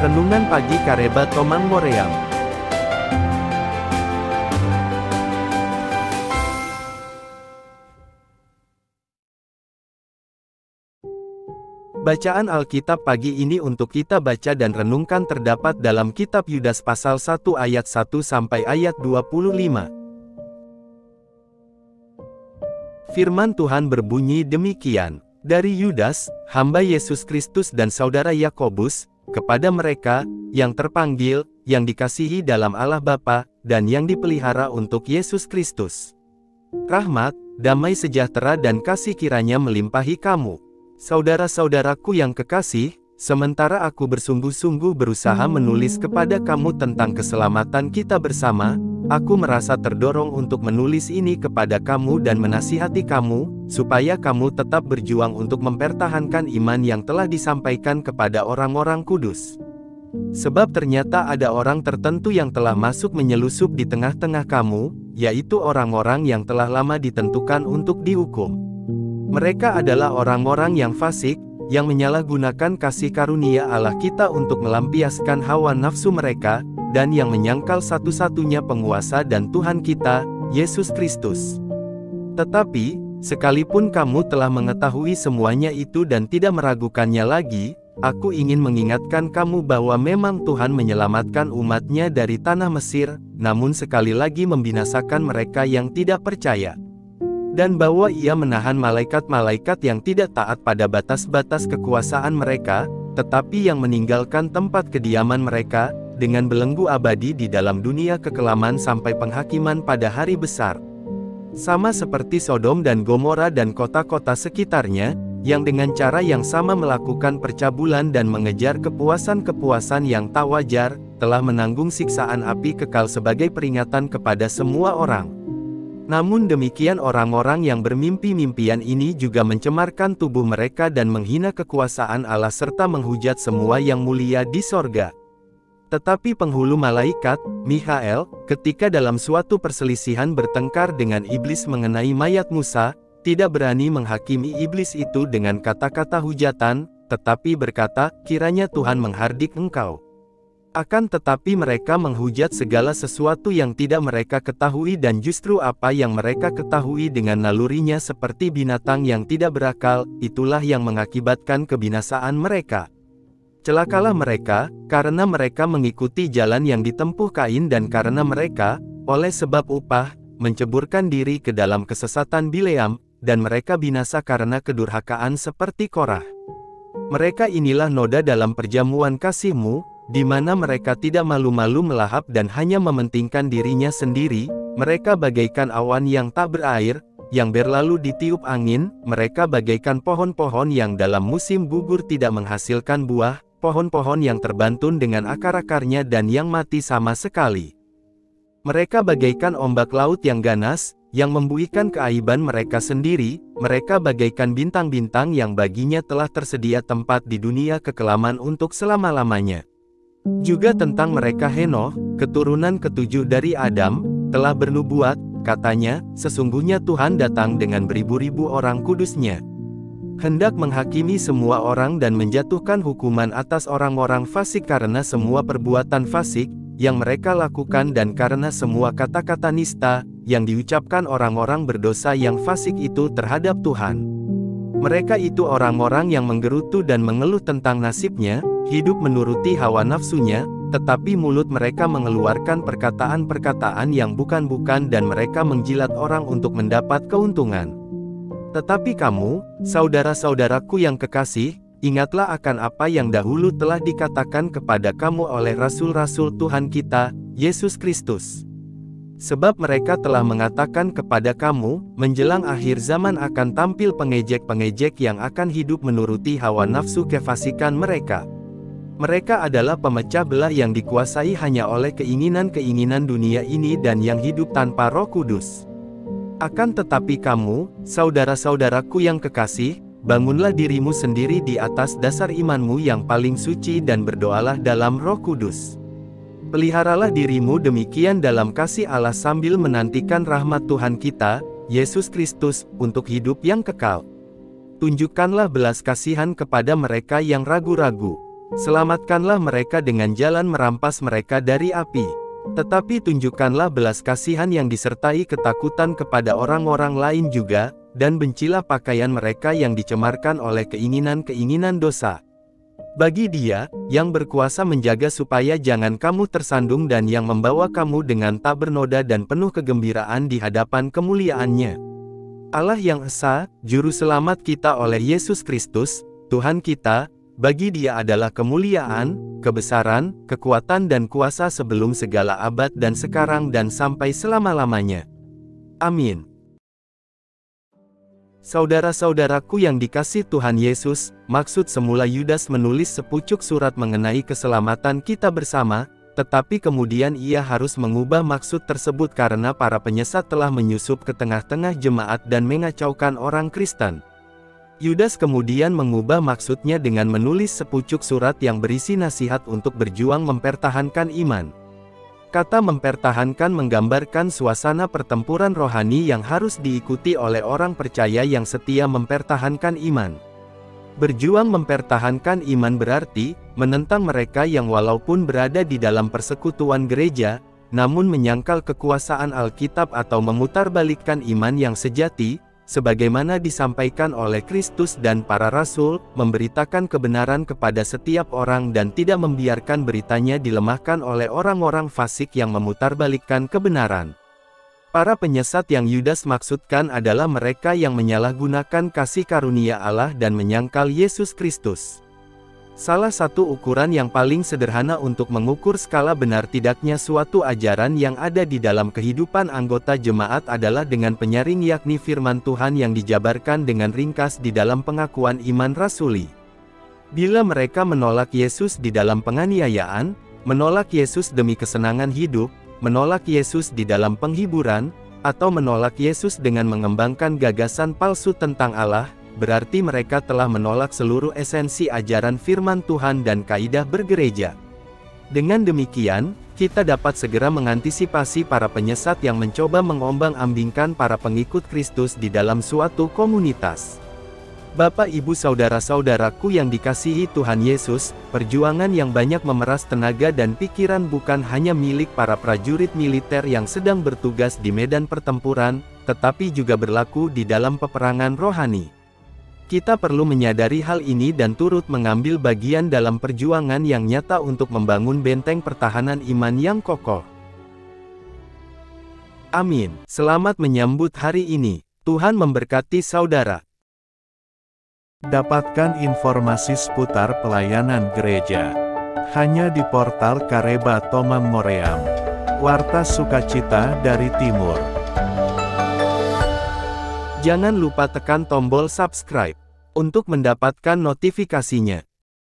Renungan Pagi Kareba Tomang Moream. Bacaan Alkitab pagi ini untuk kita baca dan renungkan terdapat dalam kitab Yudas pasal 1 ayat 1 sampai ayat 25. Firman Tuhan berbunyi demikian, dari Yudas, hamba Yesus Kristus dan saudara Yakobus, kepada mereka, yang terpanggil, yang dikasihi dalam Allah Bapa, dan yang dipelihara untuk Yesus Kristus. Rahmat, damai sejahtera dan kasih kiranya melimpahi kamu. Saudara-saudaraku yang kekasih, sementara aku bersungguh-sungguh berusaha menulis kepada kamu tentang keselamatan kita bersama, aku merasa terdorong untuk menulis ini kepada kamu dan menasihati kamu, supaya kamu tetap berjuang untuk mempertahankan iman yang telah disampaikan kepada orang-orang kudus. Sebab ternyata ada orang tertentu yang telah masuk menyelusup di tengah-tengah kamu, yaitu orang-orang yang telah lama ditentukan untuk dihukum. Mereka adalah orang-orang yang fasik, yang menyalahgunakan kasih karunia Allah kita untuk melampiaskan hawa nafsu mereka, dan yang menyangkal satu-satunya penguasa dan Tuhan kita, Yesus Kristus. Tetapi, sekalipun kamu telah mengetahui semuanya itu dan tidak meragukannya lagi, aku ingin mengingatkan kamu bahwa memang Tuhan menyelamatkan umat-Nya dari tanah Mesir, namun sekali lagi membinasakan mereka yang tidak percaya. Dan bahwa Ia menahan malaikat-malaikat yang tidak taat pada batas-batas kekuasaan mereka, tetapi yang meninggalkan tempat kediaman mereka, dengan belenggu abadi di dalam dunia kekelaman sampai penghakiman pada hari besar. Sama seperti Sodom dan Gomora dan kota-kota sekitarnya, yang dengan cara yang sama melakukan percabulan dan mengejar kepuasan-kepuasan yang tak wajar, telah menanggung siksaan api kekal sebagai peringatan kepada semua orang. Namun demikian orang-orang yang bermimpi-mimpian ini juga mencemarkan tubuh mereka dan menghina kekuasaan Allah serta menghujat semua yang mulia di sorga. Tetapi penghulu malaikat, Mikhael, ketika dalam suatu perselisihan bertengkar dengan iblis mengenai mayat Musa, tidak berani menghakimi iblis itu dengan kata-kata hujatan, tetapi berkata, kiranya Tuhan menghardik engkau. Akan tetapi mereka menghujat segala sesuatu yang tidak mereka ketahui dan justru apa yang mereka ketahui dengan nalurinya seperti binatang yang tidak berakal, itulah yang mengakibatkan kebinasaan mereka. Celakalah mereka, karena mereka mengikuti jalan yang ditempuh Kain dan karena mereka, oleh sebab upah, menceburkan diri ke dalam kesesatan Bileam, dan mereka binasa karena kedurhakaan seperti Korah. Mereka inilah noda dalam perjamuan kasih-Mu, di mana mereka tidak malu-malu melahap dan hanya mementingkan dirinya sendiri. Mereka bagaikan awan yang tak berair, yang berlalu ditiup angin. Mereka bagaikan pohon-pohon yang dalam musim gugur tidak menghasilkan buah, pohon-pohon yang terbantun dengan akar-akarnya dan yang mati sama sekali. Mereka bagaikan ombak laut yang ganas, yang membuihkan keaiban mereka sendiri. Mereka bagaikan bintang-bintang yang baginya telah tersedia tempat di dunia kekelaman untuk selama-lamanya. Juga tentang mereka Henoh, keturunan ketujuh dari Adam, telah bernubuat, katanya, sesungguhnya Tuhan datang dengan beribu-ribu orang kudus-Nya, hendak menghakimi semua orang dan menjatuhkan hukuman atas orang-orang fasik karena semua perbuatan fasik yang mereka lakukan dan karena semua kata-kata nista yang diucapkan orang-orang berdosa yang fasik itu terhadap Tuhan. Mereka itu orang-orang yang menggerutu dan mengeluh tentang nasibnya, hidup menuruti hawa nafsunya, tetapi mulut mereka mengeluarkan perkataan-perkataan yang bukan-bukan dan mereka menjilat orang untuk mendapat keuntungan. Tetapi kamu, saudara-saudaraku yang kekasih, ingatlah akan apa yang dahulu telah dikatakan kepada kamu oleh rasul-rasul Tuhan kita, Yesus Kristus. Sebab mereka telah mengatakan kepada kamu, menjelang akhir zaman akan tampil pengejek-pengejek yang akan hidup menuruti hawa nafsu kefasikan mereka. Mereka adalah pemecah belah yang dikuasai hanya oleh keinginan-keinginan dunia ini dan yang hidup tanpa Roh Kudus. Akan tetapi kamu, saudara-saudaraku yang kekasih, bangunlah dirimu sendiri di atas dasar imanmu yang paling suci dan berdoalah dalam Roh Kudus. Peliharalah dirimu demikian dalam kasih Allah sambil menantikan rahmat Tuhan kita, Yesus Kristus, untuk hidup yang kekal. Tunjukkanlah belas kasihan kepada mereka yang ragu-ragu. Selamatkanlah mereka dengan jalan merampas mereka dari api. Tetapi tunjukkanlah belas kasihan yang disertai ketakutan kepada orang-orang lain juga, dan bencilah pakaian mereka yang dicemarkan oleh keinginan-keinginan dosa. Bagi Dia, yang berkuasa menjaga supaya jangan kamu tersandung dan yang membawa kamu dengan tak bernoda dan penuh kegembiraan di hadapan kemuliaan-Nya. Allah yang Esa, Juru Selamat kita oleh Yesus Kristus, Tuhan kita, bagi Dia adalah kemuliaan, kebesaran, kekuatan dan kuasa sebelum segala abad dan sekarang dan sampai selama-lamanya. Amin. Saudara-saudaraku yang dikasihi Tuhan Yesus, maksud semula Yudas menulis sepucuk surat mengenai keselamatan kita bersama, tetapi kemudian ia harus mengubah maksud tersebut karena para penyesat telah menyusup ke tengah-tengah jemaat dan mengacaukan orang Kristen. Yudas kemudian mengubah maksudnya dengan menulis sepucuk surat yang berisi nasihat untuk berjuang mempertahankan iman. Kata mempertahankan menggambarkan suasana pertempuran rohani yang harus diikuti oleh orang percaya yang setia mempertahankan iman. Berjuang mempertahankan iman berarti menentang mereka yang walaupun berada di dalam persekutuan gereja, namun menyangkal kekuasaan Alkitab atau memutarbalikkan iman yang sejati, sebagaimana disampaikan oleh Kristus dan para rasul, memberitakan kebenaran kepada setiap orang dan tidak membiarkan beritanya dilemahkan oleh orang-orang fasik yang memutarbalikkan kebenaran. Para penyesat yang Yudas maksudkan adalah mereka yang menyalahgunakan kasih karunia Allah dan menyangkal Yesus Kristus. Salah satu ukuran yang paling sederhana untuk mengukur skala benar tidaknya suatu ajaran yang ada di dalam kehidupan anggota jemaat adalah dengan penyaring yakni firman Tuhan yang dijabarkan dengan ringkas di dalam pengakuan iman rasuli. Bila mereka menolak Yesus di dalam penganiayaan, menolak Yesus demi kesenangan hidup, menolak Yesus di dalam penghiburan, atau menolak Yesus dengan mengembangkan gagasan palsu tentang Allah, berarti mereka telah menolak seluruh esensi ajaran firman Tuhan dan kaidah bergereja. Dengan demikian, kita dapat segera mengantisipasi para penyesat yang mencoba mengombang-ambingkan para pengikut Kristus di dalam suatu komunitas. Bapak Ibu saudara-saudaraku yang dikasihi Tuhan Yesus, perjuangan yang banyak memeras tenaga dan pikiran bukan hanya milik para prajurit militer yang sedang bertugas di medan pertempuran, tetapi juga berlaku di dalam peperangan rohani. Kita perlu menyadari hal ini dan turut mengambil bagian dalam perjuangan yang nyata untuk membangun benteng pertahanan iman yang kokoh. Amin. Selamat menyambut hari ini. Tuhan memberkati saudara. Dapatkan informasi seputar pelayanan gereja hanya di portal Kareba Tomang Moream. Warta Sukacita dari Timur. Jangan lupa tekan tombol subscribe untuk mendapatkan notifikasinya.